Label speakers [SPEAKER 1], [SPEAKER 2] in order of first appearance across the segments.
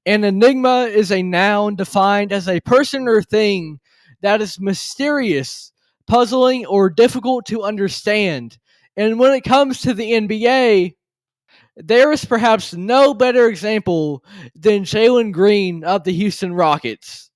[SPEAKER 1] An enigma is a noun defined as a person or thing that is mysterious, puzzling, or difficult to understand. And when it comes to the NBA, there is perhaps no better example than Jalen Green of the Houston Rockets.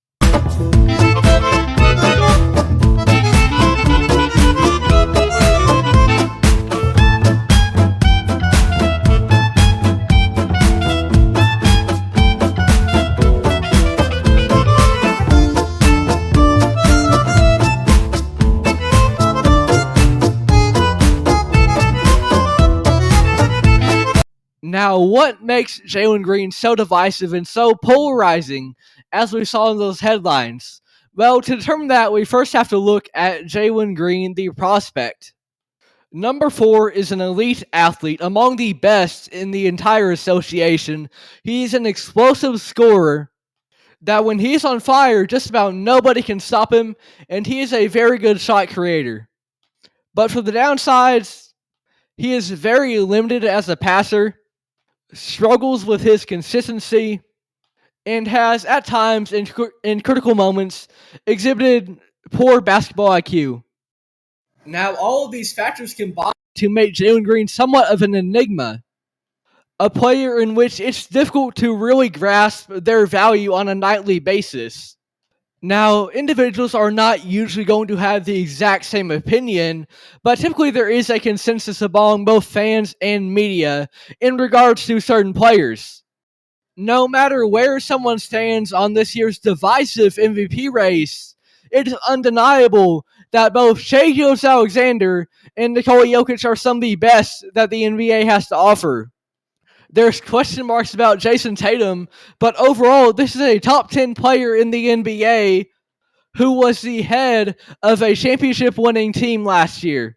[SPEAKER 1] Now, what makes Jalen Green so divisive and so polarizing, as we saw in those headlines? Well, to determine that, we first have to look at Jalen Green, the prospect. Number 4 is an elite athlete, among the best in the entire association. He's an explosive scorer that when he's on fire, just about nobody can stop him, and he is a very good shot creator. But for the downsides, he is very limited as a passer, struggles with his consistency, and has at times, in critical moments, exhibited poor basketball IQ. Now, all of these factors combine to make Jalen Green somewhat of an enigma, a player in which it's difficult to really grasp their value on a nightly basis. Now, individuals are not usually going to have the exact same opinion, but typically there is a consensus among both fans and media in regards to certain players. No matter where someone stands on this year's divisive MVP race, it is undeniable that both Shai Gilgeous-Alexander and Nikola Jokic are some of the best that the NBA has to offer. There's question marks about Jason Tatum, but overall, this is a top 10 player in the NBA who was the head of a championship-winning team last year.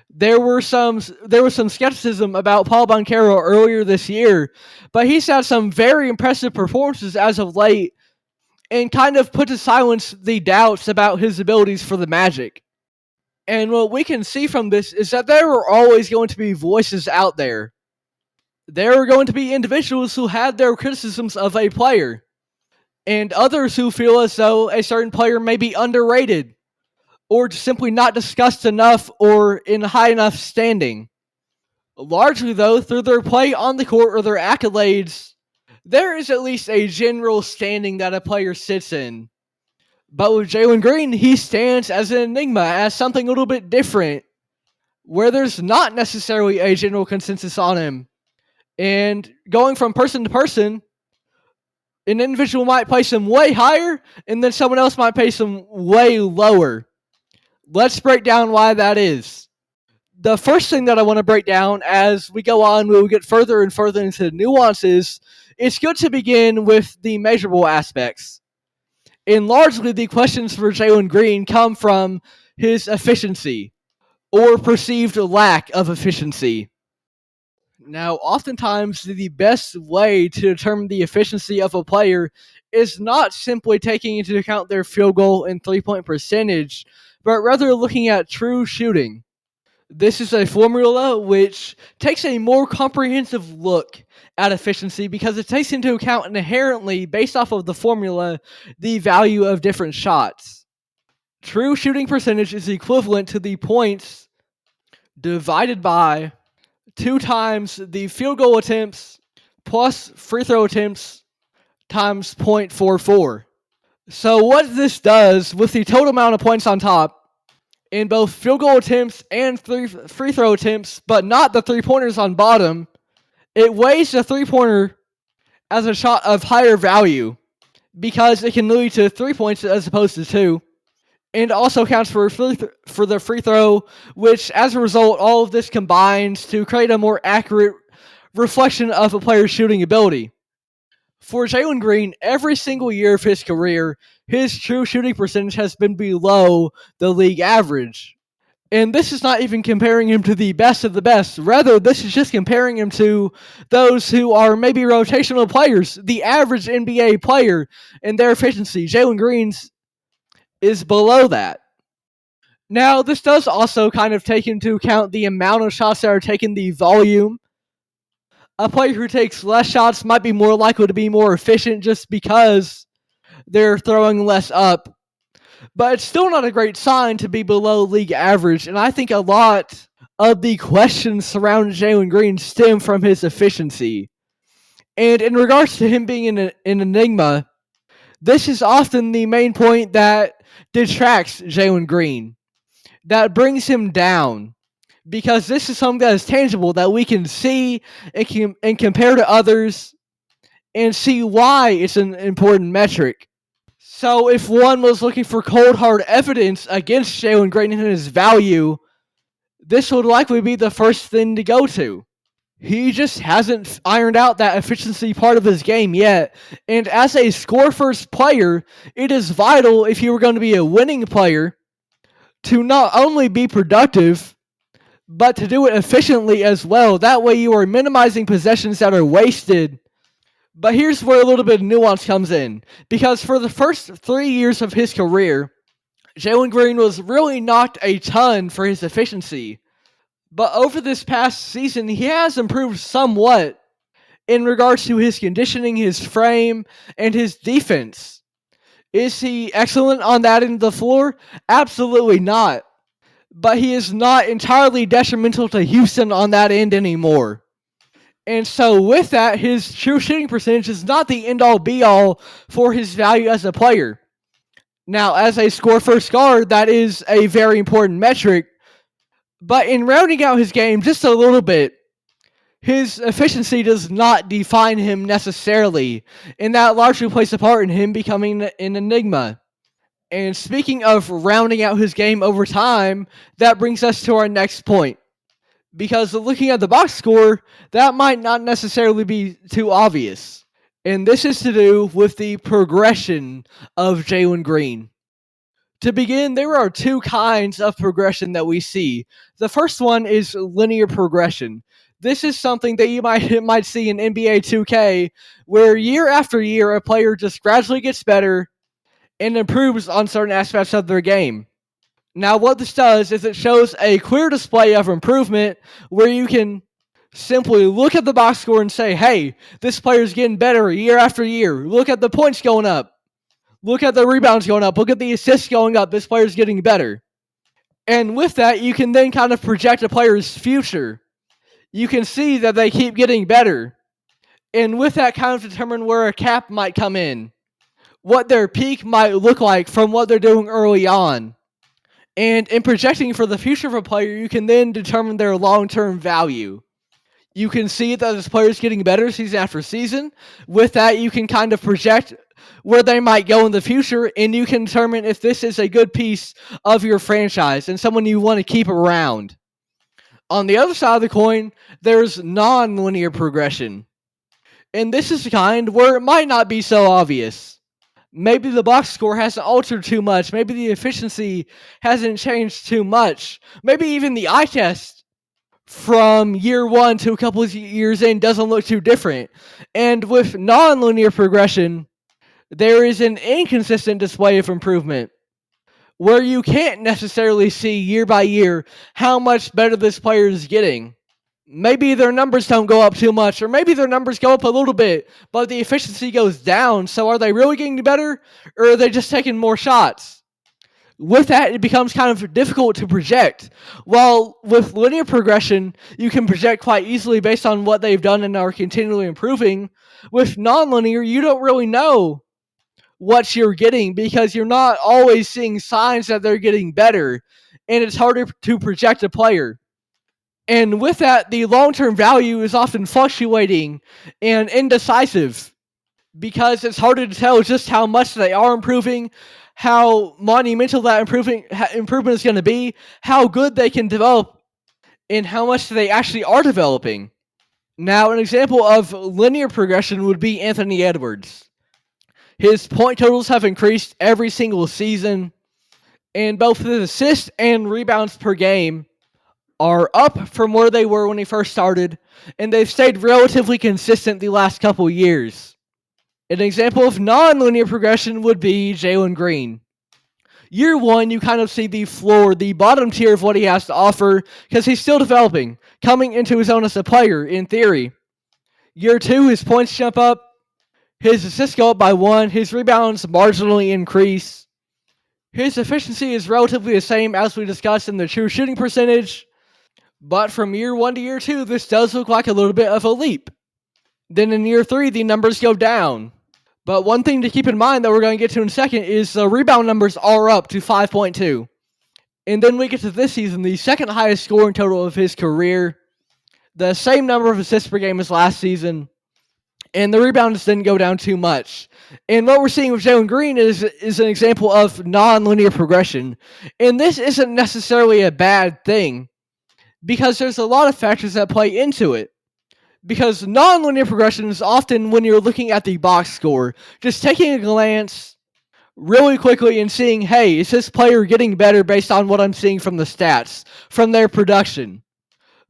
[SPEAKER 1] There was some skepticism about Paul Banchero earlier this year, but he's had some very impressive performances as of late and kind of put to silence the doubts about his abilities for the Magic. And what we can see from this is that there are always going to be voices out there. There are going to be individuals who have their criticisms of a player, and others who feel as though a certain player may be underrated, or simply not discussed enough or in high enough standing. Largely, though, through their play on the court or their accolades, there is at least a general standing that a player sits in. But with Jalen Green, he stands as an enigma, as something a little bit different, where there's not necessarily a general consensus on him. And going from person to person, an individual might place him way higher, and then someone else might place him way lower. Let's break down why that is. The first thing that I want to break down as we go on, we will get further and further into the nuances. It's good to begin with the measurable aspects. And largely, the questions for Jalen Green come from his efficiency, or perceived lack of efficiency. Now, oftentimes, the best way to determine the efficiency of a player is not simply taking into account their field goal and three-point percentage, but rather looking at true shooting. This is a formula which takes a more comprehensive look at efficiency because it takes into account inherently, based off of the formula, the value of different shots. True shooting percentage is equivalent to the points divided by 2 times the field goal attempts plus free throw attempts times 0.44. So what this does with the total amount of points on top in both field goal attempts and free throw attempts, but not the three-pointers on bottom, it weighs the three-pointer as a shot of higher value because it can lead to 3 points as opposed to 2. And also counts for the free throw, which as a result, all of this combines to create a more accurate reflection of a player's shooting ability. For Jalen Green, every single year of his career, his true shooting percentage has been below the league average. And this is not even comparing him to the best of the best. Rather, this is just comparing him to those who are maybe rotational players, the average NBA player, and their efficiency. Jalen Green's is below that. Now, this does also kind of take into account the amount of shots that are taken, the volume A player who takes less shots might be more likely to be more efficient just because they're throwing less up. But it's still not a great sign to be below league average, and I think a lot of the questions surrounding Jalen Green stem from his efficiency. And in regards to him being an enigma, this is often the main point that detracts Jalen Green, that brings him down, because this is something that is tangible that we can see and compare to others and see why it's an important metric. So if one was looking for cold hard evidence against Jalen Green and his value, this would likely be the first thing to go to. He just hasn't ironed out that efficiency part of his game yet. And as a score first player, it is vital if you were going to be a winning player to not only be productive, but to do it efficiently as well. That way you are minimizing possessions that are wasted. But here's where a little bit of nuance comes in. Because for the first 3 years of his career, Jalen Green was really knocked a ton for his efficiency. But over this past season, he has improved somewhat in regards to his conditioning, his frame, and his defense. Is he excellent on that end of the floor? Absolutely not. But he is not entirely detrimental to Houston on that end anymore. And so with that, his true shooting percentage is not the end-all be-all for his value as a player. Now, as a score-first guard, that is a very important metric. But in rounding out his game just a little bit, his efficiency does not define him necessarily, and that largely plays a part in him becoming an enigma. And speaking of rounding out his game over time, that brings us to our next point. Because looking at the box score, that might not necessarily be too obvious. And this is to do with the progression of Jalen Green. To begin, there are two kinds of progression that we see. The first one is linear progression. This is something that you might see in NBA 2K, where year after year a player just gradually gets better and improves on certain aspects of their game. Now, what this does is it shows a clear display of improvement where you can simply look at the box score and say, hey, this player's getting better year after year. Look at the points going up. Look at the rebounds going up. Look at the assists going up. This player's getting better. And with that, you can then kind of project a player's future. You can see that they keep getting better. And with that, kind of determine where a cap might come in, what their peak might look like from what they're doing early on. And in projecting for the future of a player, you can then determine their long-term value. You can see that this player is getting better season after season. With that, you can kind of project where they might go in the future, and you can determine if this is a good piece of your franchise and someone you want to keep around. On the other side of the coin, there's non-linear progression. And this is the kind where it might not be so obvious. Maybe the box score hasn't altered too much. Maybe the efficiency hasn't changed too much. Maybe even the eye test from year one to a couple of years in doesn't look too different. And with non-linear progression, there is an inconsistent display of improvement where you can't necessarily see year by year how much better this player is getting. Maybe their numbers don't go up too much, or maybe their numbers go up a little bit, but the efficiency goes down. So are they really getting better, or are they just taking more shots? With that, it becomes kind of difficult to project. While with linear progression, you can project quite easily based on what they've done and are continually improving. With nonlinear, you don't really know what you're getting because you're not always seeing signs that they're getting better, and it's harder to project a player. And with that, the long-term value is often fluctuating and indecisive because it's harder to tell just how much they are improving, how monumental that improvement is going to be, how good they can develop, and how much they actually are developing. Now, an example of linear progression would be Anthony Edwards. His point totals have increased every single season, and both his assists and rebounds per game are up from where they were when he first started, and they've stayed relatively consistent the last couple years. An example of non-linear progression would be Jalen Green. Year one, you kind of see the floor, the bottom tier of what he has to offer, because he's still developing, coming into his own as a player, in theory. Year 2, his points jump up, his assists go up by 1, his rebounds marginally increase. His efficiency is relatively the same as we discussed in the true shooting percentage, but from year 1 to year 2, this does look like a little bit of a leap. Then in year 3, the numbers go down. But one thing to keep in mind that we're going to get to in a second is the rebound numbers are up to 5.2. And then we get to this season, the second highest scoring total of his career, the same number of assists per game as last season, and the rebounds didn't go down too much. And what we're seeing with Jalen Green is an example of nonlinear progression. And this isn't necessarily a bad thing, because there's a lot of factors that play into it. Because nonlinear progression is often when you're looking at the box score, just taking a glance really quickly and seeing, hey, is this player getting better based on what I'm seeing from the stats, from their production?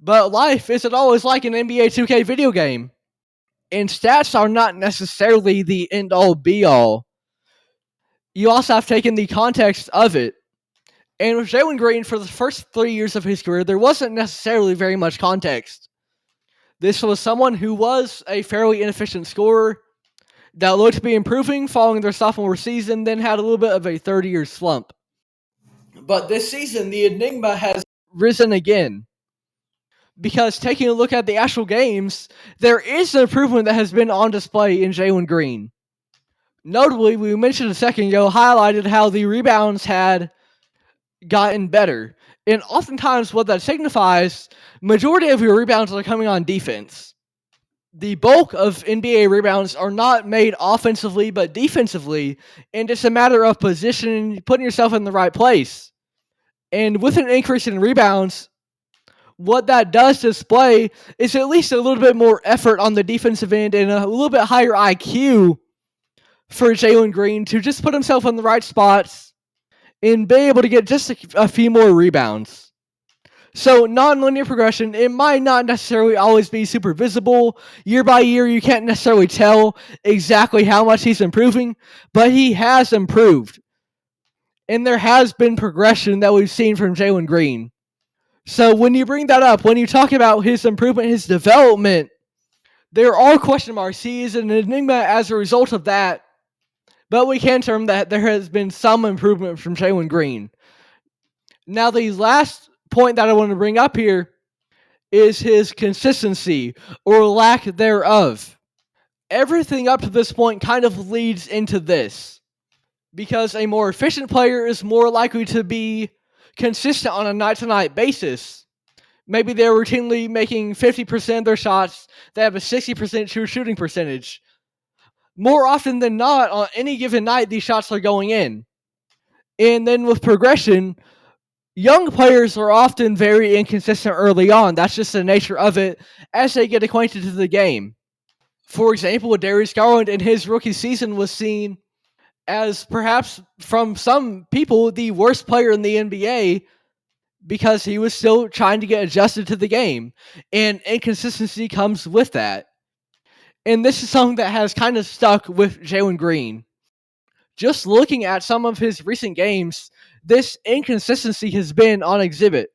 [SPEAKER 1] But life isn't always like an NBA 2K video game. And stats are not necessarily the end-all be-all. You also have taken the context of it. And with Jalen Green, for the first 3 years of his career, there wasn't necessarily very much context. This was someone who was a fairly inefficient scorer that looked to be improving following their sophomore season, then had a little bit of a third-year slump. But this season, the Enigma has risen again. Because taking a look at the actual games, there is an improvement that has been on display in Jalen Green. Notably, we mentioned a second ago, highlighted how the rebounds had gotten better. And oftentimes what that signifies, majority of your rebounds are coming on defense. The bulk of NBA rebounds are not made offensively, but defensively, and it's a matter of positioning, putting yourself in the right place. And with an increase in rebounds, what that does display is at least a little bit more effort on the defensive end and a little bit higher IQ for Jalen Green to just put himself in the right spots and be able to get just a few more rebounds. So nonlinear progression, it might not necessarily always be super visible. Year by year, you can't necessarily tell exactly how much he's improving, but he has improved. And there has been progression that we've seen from Jalen Green. So when you bring that up, when you talk about his improvement, his development, there are question marks. He is an enigma as a result of that, but we can term that there has been some improvement from Jalen Green. Now, the last point that I want to bring up here is his consistency, or lack thereof. Everything up to this point kind of leads into this, because a more efficient player is more likely to be consistent on a night-to-night basis. Maybe they're routinely making 50% of their shots. They have a 60% true shooting percentage. More often than not, on any given night, these shots are going in. And then with progression, young players are often very inconsistent early on. That's just the nature of it as they get acquainted to the game. For example, Darius Garland in his rookie season was seen as perhaps from some people the worst player in the NBA because he was still trying to get adjusted to the game, and inconsistency comes with that. And this is something that has kind of stuck with Jalen Green. Just looking at some of his recent games, this inconsistency has been on exhibit.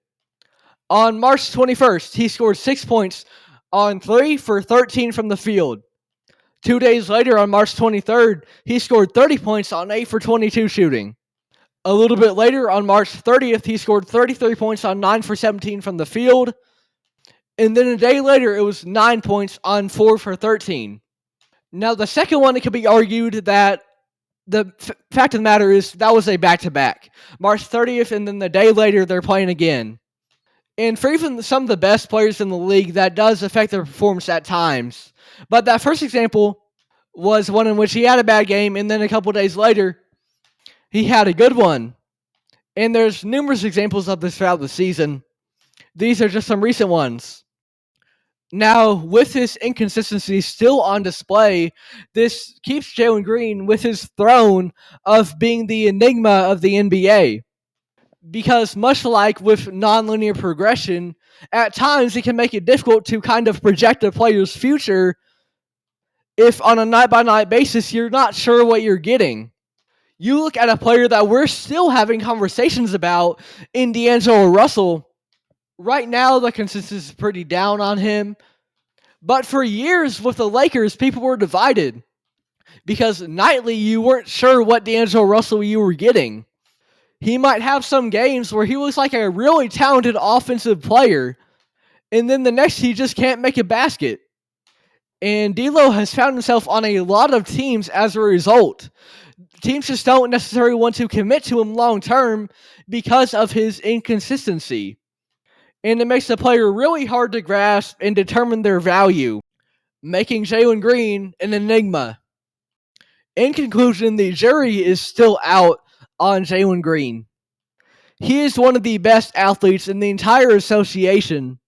[SPEAKER 1] On March 21st, he scored 6 points on 3 for 13 from the field. 2 days later, on March 23rd, he scored 30 points on 8 for 22 shooting. A little bit later, on March 30th, he scored 33 points on 9 for 17 from the field. And then a day later, it was 9 points on 4 for 13. Now, the second one, it could be argued that the fact of the matter is that was a back-to-back. March 30th, and then the day later, they're playing again. And for even some of the best players in the league, that does affect their performance at times. But that first example was one in which he had a bad game, and then a couple days later, he had a good one. And there's numerous examples of this throughout the season. These are just some recent ones. Now, with this inconsistency still on display, this keeps Jalen Green with his throne of being the enigma of the NBA. Because much like with nonlinear progression, at times it can make it difficult to kind of project a player's future if on a night-by-night basis you're not sure what you're getting. You look at a player that we're still having conversations about in D'Angelo Russell. Right now, the consensus is pretty down on him. But for years with the Lakers, people were divided because nightly you weren't sure what D'Angelo Russell you were getting. He might have some games where he looks like a really talented offensive player, and then the next he just can't make a basket. And D'Lo has found himself on a lot of teams as a result. Teams just don't necessarily want to commit to him long term because of his inconsistency. And it makes the player really hard to grasp and determine their value, making Jalen Green an enigma. In conclusion, the jury is still out on Jalen Green. He is one of the best athletes in the entire association,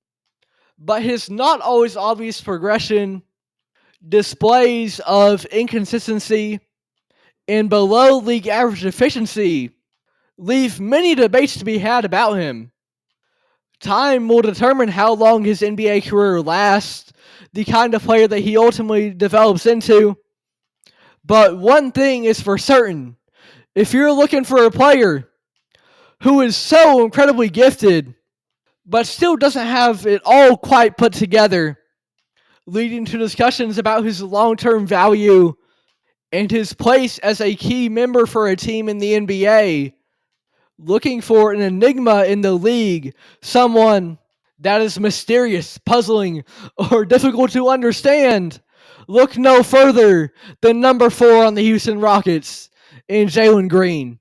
[SPEAKER 1] but his not always obvious progression, displays of inconsistency, and below league average efficiency leave many debates to be had about him. Time will determine how long his NBA career lasts, the kind of player that he ultimately develops into. But one thing is for certain: if you're looking for a player who is so incredibly gifted, but still doesn't have it all quite put together, leading to discussions about his long-term value and his place as a key member for a team in the NBA, looking for an enigma in the league, someone that is mysterious, puzzling, or difficult to understand, look no further than number 4 on the Houston Rockets in Jalen Green.